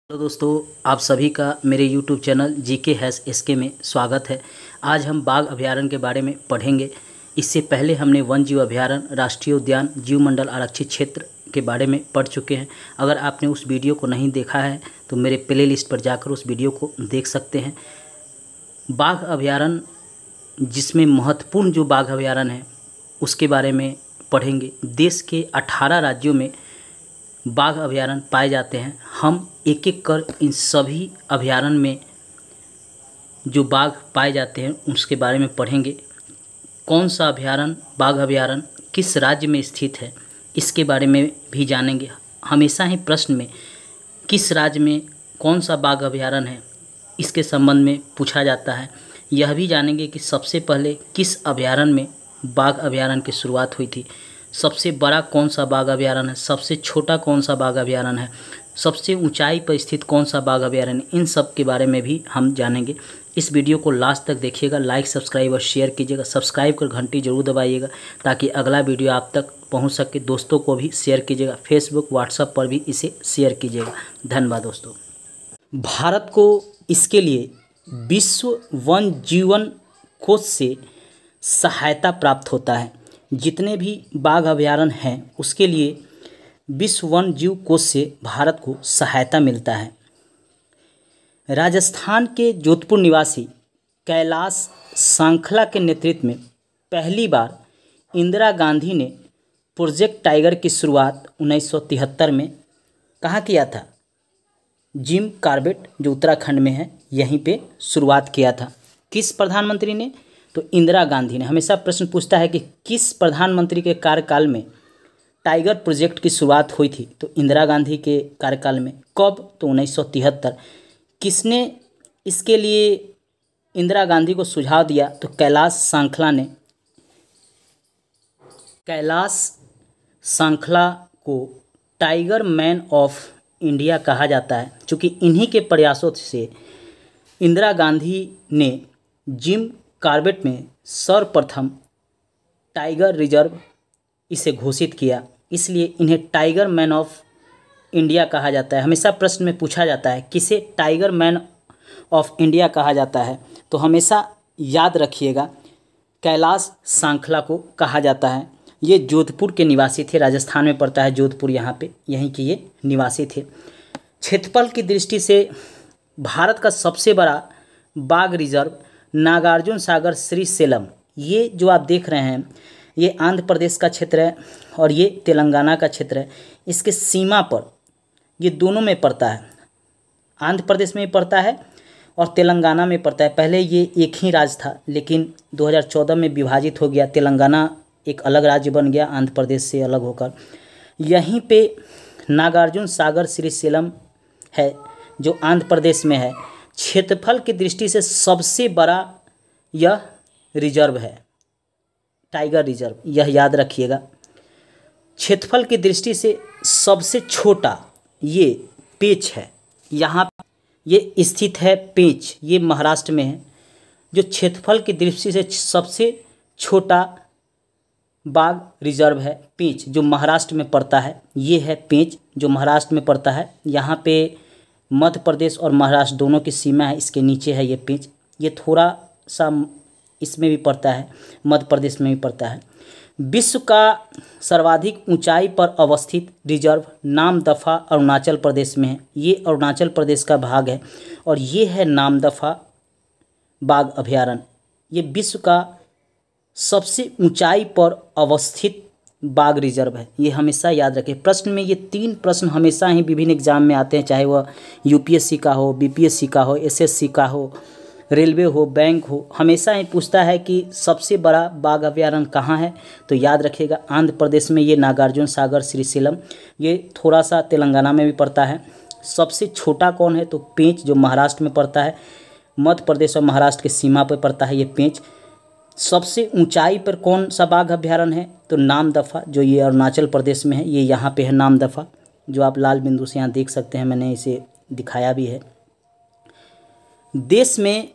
तो दोस्तों, आप सभी का मेरे YouTube चैनल GK-SK में स्वागत है। आज हम बाघ अभयारण्य के बारे में पढ़ेंगे। इससे पहले हमने वन जीव अभयारण्य, राष्ट्रीय उद्यान, जीव मंडल आरक्षित क्षेत्र के बारे में पढ़ चुके हैं। अगर आपने उस वीडियो को नहीं देखा है तो मेरे प्ले लिस्ट पर जाकर उस वीडियो को देख सकते हैं। बाघ अभयारण्य, जिसमें महत्वपूर्ण जो बाघ अभयारण्य है उसके बारे में पढ़ेंगे। देश के 18 राज्यों में बाघ अभयारण्य पाए जाते हैं। हम एक एक कर इन सभी अभयारण्य में जो बाघ पाए जाते हैं उसके बारे में पढ़ेंगे। कौन सा अभयारण्य, बाघ अभयारण्य किस राज्य में स्थित है, इसके बारे में भी जानेंगे। हमेशा ही प्रश्न में किस राज्य में कौन सा बाघ अभयारण्य है इसके संबंध में पूछा जाता है। यह भी जानेंगे कि सबसे पहले किस अभयारण्य में बाघ अभयारण्य की शुरुआत हुई थी, सबसे बड़ा कौन सा बाघ अभयारण्य है, सबसे छोटा कौन सा बाघ अभयारण्य है, सबसे ऊंचाई पर स्थित कौन सा बाघ अभयारण्य, इन सब के बारे में भी हम जानेंगे। इस वीडियो को लास्ट तक देखिएगा, लाइक सब्सक्राइब और शेयर कीजिएगा। सब्सक्राइब कर घंटी जरूर दबाइएगा ताकि अगला वीडियो आप तक पहुंच सके। दोस्तों को भी शेयर कीजिएगा, फेसबुक व्हाट्सएप पर भी इसे शेयर कीजिएगा। धन्यवाद दोस्तों। भारत को इसके लिए विश्व वन जीवन कोष से सहायता प्राप्त होता है। जितने भी बाघ अभयारण्य हैं उसके लिए विश्व वन जीव कोष से भारत को सहायता मिलता है। राजस्थान के जोधपुर निवासी कैलाश सांखला के नेतृत्व में पहली बार इंदिरा गांधी ने प्रोजेक्ट टाइगर की शुरुआत 1973 में कहाँ किया था? जिम कॉर्बेट, जो उत्तराखंड में है, यहीं पे शुरुआत किया था। किस प्रधानमंत्री ने? तो इंदिरा गांधी ने। हमेशा प्रश्न पूछता है कि किस प्रधानमंत्री के कार्यकाल में टाइगर प्रोजेक्ट की शुरुआत हुई थी? तो इंदिरा गांधी के कार्यकाल में। कब? तो 1973। किसने इसके लिए इंदिरा गांधी को सुझाव दिया? तो कैलाश सांखला ने। कैलाश सांखला को टाइगर मैन ऑफ इंडिया कहा जाता है, क्योंकि इन्हीं के प्रयासों से इंदिरा गांधी ने जिम कॉर्बेट में सर्वप्रथम टाइगर रिजर्व इसे घोषित किया, इसलिए इन्हें टाइगर मैन ऑफ इंडिया कहा जाता है। हमेशा प्रश्न में पूछा जाता है किसे टाइगर मैन ऑफ इंडिया कहा जाता है, तो हमेशा याद रखिएगा कैलाश सांखला को कहा जाता है। ये जोधपुर के निवासी थे, राजस्थान में पड़ता है जोधपुर, यहाँ पे यहीं के ये निवासी थे। क्षेत्रफल की दृष्टि से भारत का सबसे बड़ा बाघ रिजर्व नागार्जुन सागर श्रीशैलम, ये जो आप देख रहे हैं ये आंध्र प्रदेश का क्षेत्र है और ये तेलंगाना का क्षेत्र है। इसके सीमा पर ये दोनों में पड़ता है, आंध्र प्रदेश में पड़ता है और तेलंगाना में पड़ता है। पहले ये एक ही राज्य था, लेकिन 2014 में विभाजित हो गया। तेलंगाना एक अलग राज्य बन गया आंध्र प्रदेश से अलग होकर। यहीं पे नागार्जुन सागर श्रीशैलम है जो आंध्र प्रदेश में है। क्षेत्रफल की दृष्टि से सबसे बड़ा यह रिजर्व है, टाइगर रिजर्व, यह याद रखिएगा। क्षेत्रफल की दृष्टि से सबसे छोटा ये पेंच है, यहाँ ये स्थित है। पेंच ये महाराष्ट्र में है। जो क्षेत्रफल की दृष्टि से सबसे छोटा बाघ रिजर्व है पेंच, जो महाराष्ट्र में पड़ता है। ये है पेंच जो महाराष्ट्र में पड़ता है। यहाँ पे मध्य प्रदेश और महाराष्ट्र दोनों की सीमा है, इसके नीचे है ये पेंच। ये थोड़ा सा इसमें भी पड़ता है, मध्य प्रदेश में भी पड़ता है। विश्व का सर्वाधिक ऊंचाई पर अवस्थित रिजर्व नामदफा अरुणाचल प्रदेश में है। ये अरुणाचल प्रदेश का भाग है और ये है नामदफा बाघ अभयारण्य। ये विश्व का सबसे ऊंचाई पर अवस्थित बाघ रिजर्व है, ये हमेशा याद रखें। प्रश्न में ये 3 प्रश्न हमेशा ही विभिन्न एग्जाम में आते हैं, चाहे वह यूपीएससी का हो, बीपीएससी का हो, एसएससी का हो, रेलवे हो, बैंक हो। हमेशा ही पूछता है कि सबसे बड़ा बाघ अभयारण्य कहाँ है, तो याद रखिएगा आंध्र प्रदेश में ये नागार्जुन सागर श्रीशैलम, ये थोड़ा सा तेलंगाना में भी पड़ता है। सबसे छोटा कौन है? तो पेंच, जो महाराष्ट्र में पड़ता है, मध्य प्रदेश और महाराष्ट्र के सीमा पर पड़ता है ये पेंच। सबसे ऊंचाई पर कौन सा बाघ अभयारण्य है? तो नामदफा, जो ये अरुणाचल प्रदेश में है, ये यहाँ पे है नामदफा, जो आप लाल बिंदु से यहाँ देख सकते हैं, मैंने इसे दिखाया भी है। देश में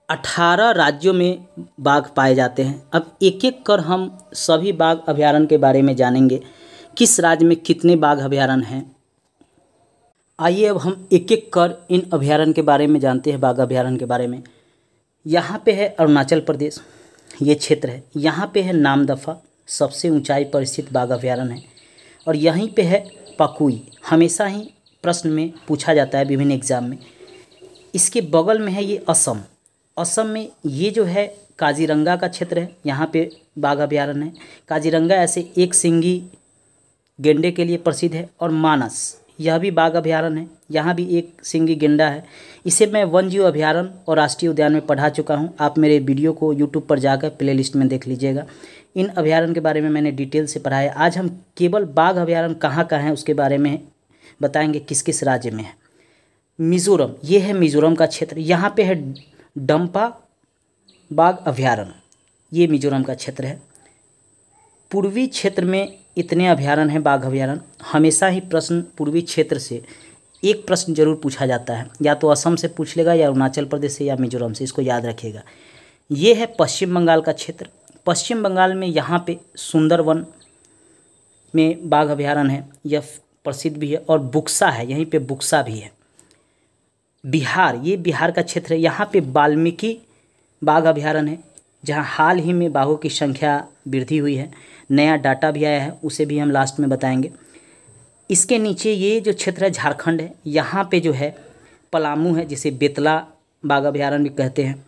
18 राज्यों में बाघ पाए जाते हैं। अब एक एक कर हम सभी बाघ अभयारण्य के बारे में जानेंगे। किस राज्य में कितने बाघ अभयारण्य हैं? आइए अब हम एक एक कर इन अभयारण्य के बारे में जानते हैं, बाघ अभयारण्य के बारे में। यहाँ पे है अरुणाचल प्रदेश, ये क्षेत्र है। यहाँ पे है नामदफा, सबसे ऊंचाई पर स्थित बाघ अभयारण्य है। और यहीं पे है पकुई, हमेशा ही प्रश्न में पूछा जाता है विभिन्न एग्जाम में। इसके बगल में है ये असम। असम में ये जो है काजीरंगा का क्षेत्र है, यहाँ पे बाघ अभयारण्य है। काजीरंगा ऐसे एक सिंगी गेंडे के लिए प्रसिद्ध है। और मानस, यह भी बाघ अभयारण्य है, यहाँ भी एक सिंगी गेंडा है। इसे मैं वन्यजीव अभयारण्य और राष्ट्रीय उद्यान में पढ़ा चुका हूँ। आप मेरे वीडियो को यूट्यूब पर जाकर प्लेलिस्ट में देख लीजिएगा। इन अभयारण्य के बारे में मैंने डिटेल से पढ़ा है। आज हम केवल बाघ अभयारण्य कहाँ कहाँ हैं उसके बारे में बताएंगे, किस किस राज्य में है। मिज़ोरम, ये है मिज़ोरम का क्षेत्र। यहाँ पे है डंपा बाघ अभयारण्य, ये मिज़ोरम का क्षेत्र है। पूर्वी क्षेत्र में इतने अभयारण्य हैं, बाघ अभयारण्य। हमेशा ही प्रश्न पूर्वी क्षेत्र से एक प्रश्न जरूर पूछा जाता है, या तो असम से पूछ लेगा, या अरुणाचल प्रदेश से, या मिजोरम से। इसको याद रखिएगा। ये है पश्चिम बंगाल का क्षेत्र। पश्चिम बंगाल में यहाँ पे सुंदरवन में बाघ अभयारण्य है, यह प्रसिद्ध भी है। और बुक्सा है, यहीं पे बुक्सा भी है। बिहार, ये बिहार का क्षेत्र है। यहाँ पे वाल्मीकि बाघ अभयारण्य है, जहाँ हाल ही में बाघों की संख्या वृद्धि हुई है। नया डाटा भी आया है, उसे भी हम लास्ट में बताएंगे। इसके नीचे ये जो क्षेत्र है झारखंड है। यहाँ पे जो है पलामू है, जिसे बेतला बाघ अभयारण्य भी कहते हैं।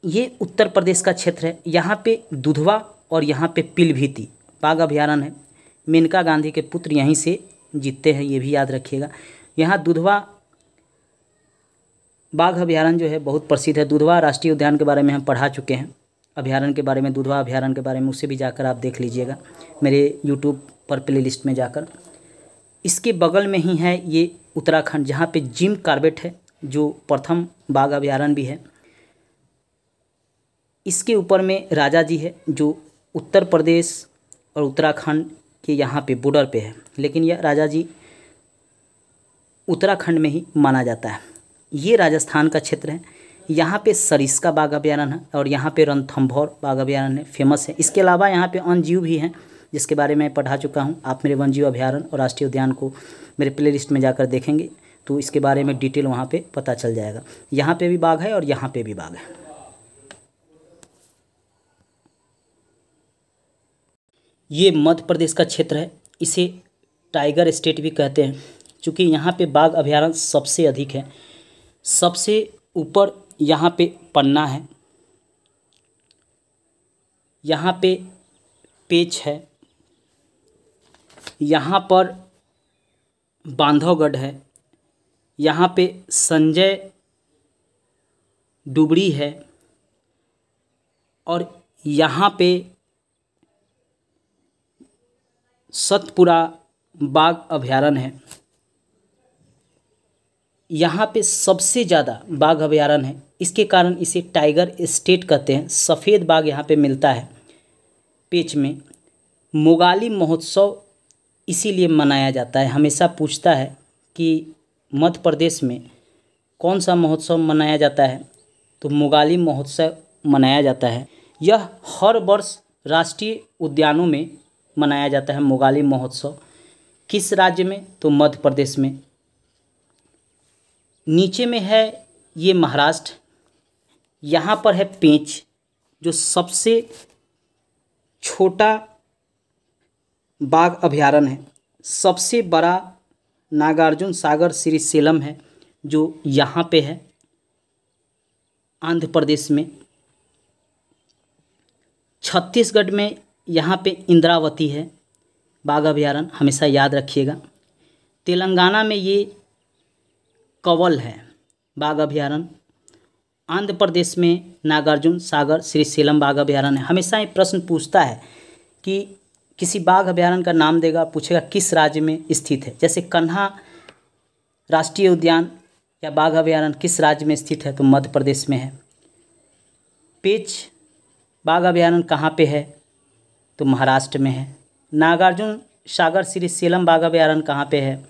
ये उत्तर प्रदेश का क्षेत्र है। यहाँ पे दुधवा और यहाँ पे पीलीभीत बाघ अभयारण्य है। मेनका गांधी के पुत्र यहीं से जीतते हैं, ये भी याद रखिएगा। यहाँ दुधवा बाघ अभयारण्य जो है बहुत प्रसिद्ध है। दुधवा राष्ट्रीय उद्यान के बारे में हम पढ़ा चुके हैं, अभयारण्य के बारे में, दुधवा अभयारण्य के बारे में, उसे भी जाकर आप देख लीजिएगा मेरे यूट्यूब पर प्लेलिस्ट में जाकर। इसके बगल में ही है ये उत्तराखंड, जहाँ पे जिम कॉर्बेट है, जो प्रथम बाघ अभयारण्य भी है। इसके ऊपर में राजा जी है, जो उत्तर प्रदेश और उत्तराखंड के यहाँ पे बॉर्डर पे है, लेकिन यह राजा जी उत्तराखंड में ही माना जाता है। ये राजस्थान का क्षेत्र है। यहाँ पे सरिस्का बाघ अभयारण्य है, और यहाँ पे रणथंभौर बाघ अभयारण्य फेमस है। इसके अलावा यहाँ पे वन्यजीव भी हैं, जिसके बारे में पढ़ा चुका हूँ। आप मेरे वन्यजीव अभयारण्य और राष्ट्रीय उद्यान को मेरे प्लेलिस्ट में जाकर देखेंगे तो इसके बारे में डिटेल वहाँ पे पता चल जाएगा। यहाँ पे भी बाघ है और यहाँ पे भी बाघ है। ये मध्य प्रदेश का क्षेत्र है। इसे टाइगर स्टेट भी कहते हैं, क्योंकि यहाँ पे बाघ अभयारण्य सबसे अधिक है। सबसे ऊपर यहाँ पे पन्ना है, यहाँ पे पेच है, यहाँ पर बांधवगढ़ है, यहाँ पे संजय डुबरी है, और यहाँ पे सतपुरा बाघ अभयारण्य है। यहाँ पे सबसे ज़्यादा बाघ अभयारण्य है, इसके कारण इसे टाइगर स्टेट कहते हैं। सफ़ेद बाघ यहाँ पे मिलता है पेच में। मोगाली महोत्सव इसीलिए मनाया जाता है। हमेशा पूछता है कि मध्य प्रदेश में कौन सा महोत्सव मनाया जाता है, तो मोगाली महोत्सव मनाया जाता है। यह हर वर्ष राष्ट्रीय उद्यानों में मनाया जाता है मोगाली महोत्सव। किस राज्य में, तो मध्य प्रदेश में। नीचे में है ये महाराष्ट्र। यहाँ पर है पेंच, जो सबसे छोटा बाघ अभयारण्य है। सबसे बड़ा नागार्जुन सागर श्रीशैलम है, जो यहाँ पे है आंध्र प्रदेश में। छत्तीसगढ़ में यहाँ पे इंद्रावती है बाघ अभयारण्य, हमेशा याद रखिएगा। तेलंगाना में ये कंवल है बाघ अभयारण्य। आंध्र प्रदेश में नागार्जुन सागर श्रीशैलम बाघ अभयारण्य है। हमेशा ये प्रश्न पूछता है कि किसी बाघ अभयारण्य का नाम देगा, पूछेगा किस राज्य में स्थित है। जैसे कन्हा राष्ट्रीय उद्यान या बाघ अभयारण्य किस राज्य में स्थित है, तो मध्य प्रदेश में है। पेच बाघ अभयारण्य कहाँ पे है, तो महाराष्ट्र में है। नागार्जुन सागर श्रीशैलम बाघ अभयारण्य कहाँ पे है,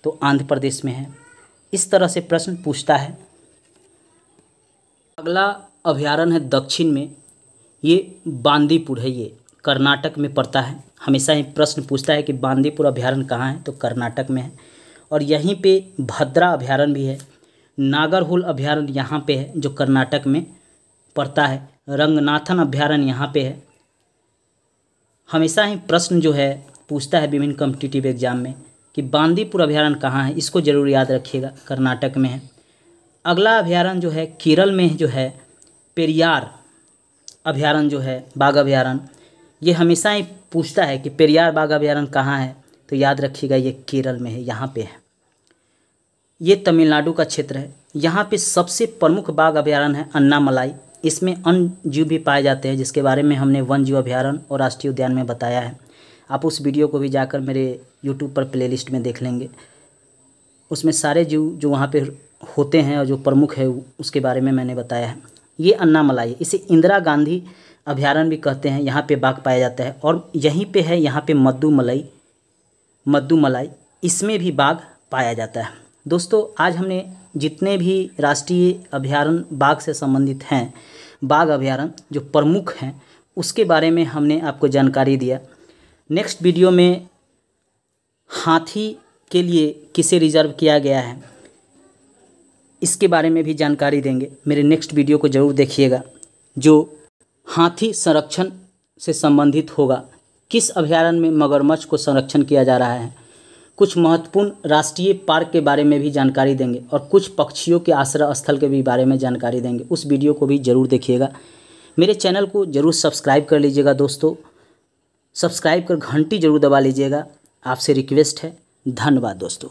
तो आंध्र प्रदेश में है। इस तरह से प्रश्न पूछता है। अगला अभयारण्य है दक्षिण में, ये बांदीपुर है, ये कर्नाटक में पड़ता है। हमेशा ही प्रश्न पूछता है कि बांदीपुर अभयारण्य कहाँ है, तो कर्नाटक में है। और यहीं पे भद्रा अभयारण्य भी है। नागरहोल अभयारण्य यहाँ पे है जो कर्नाटक में पड़ता है। रंगनाथन अभयारण्य यहाँ पे है। हमेशा ही प्रश्न जो है पूछता है विभिन्न कॉम्पिटिटिव एग्जाम में कि बांदीपुर अभयारण्य कहाँ है, इसको जरूर याद रखिएगा, कर्नाटक में है। अगला अभयारण्य जो है केरल में जो है पेरियार अभयारण्य जो है, बाघ अभयारण्य, ये हमेशा ही पूछता है कि पेरियार बाघ अभयारण्य कहाँ है, तो याद रखिएगा ये केरल में है, यहाँ पे है। ये तमिलनाडु का क्षेत्र है। यहाँ पे सबसे प्रमुख बाघ अभयारण्य है अन्नामलाई। इसमें अन्य जीव भी पाए जाते हैं जिसके बारे में हमने वन जीव अभयारण्य और राष्ट्रीय उद्यान में बताया है। आप उस वीडियो को भी जाकर मेरे यूट्यूब पर प्लेलिस्ट में देख लेंगे। उसमें सारे जीव जो वहाँ पे होते हैं और जो प्रमुख है उसके बारे में मैंने बताया है। ये अन्नामलाई, इसे इंदिरा गांधी अभयारण्य भी कहते हैं। यहाँ पे बाघ पाया जाता है। और यहीं पे है यहाँ पे मद्दूमलाई, इसमें भी बाघ पाया जाता है। दोस्तों, आज हमने जितने भी राष्ट्रीय अभयारण्य बाघ से संबंधित हैं, बाघ अभयारण्य जो प्रमुख हैं, उसके बारे में हमने आपको जानकारी दिया। नेक्स्ट वीडियो में हाथी के लिए किसे रिजर्व किया गया है, इसके बारे में भी जानकारी देंगे। मेरे नेक्स्ट वीडियो को ज़रूर देखिएगा जो हाथी संरक्षण से संबंधित होगा। किस अभयारण्य में मगरमच्छ को संरक्षण किया जा रहा है, कुछ महत्वपूर्ण राष्ट्रीय पार्क के बारे में भी जानकारी देंगे और कुछ पक्षियों के आश्रय स्थल के भी बारे में जानकारी देंगे। उस वीडियो को भी ज़रूर देखिएगा। मेरे चैनल को ज़रूर सब्सक्राइब कर लीजिएगा दोस्तों। सब्सक्राइब कर घंटी ज़रूर दबा लीजिएगा, आपसे रिक्वेस्ट है। धन्यवाद दोस्तों।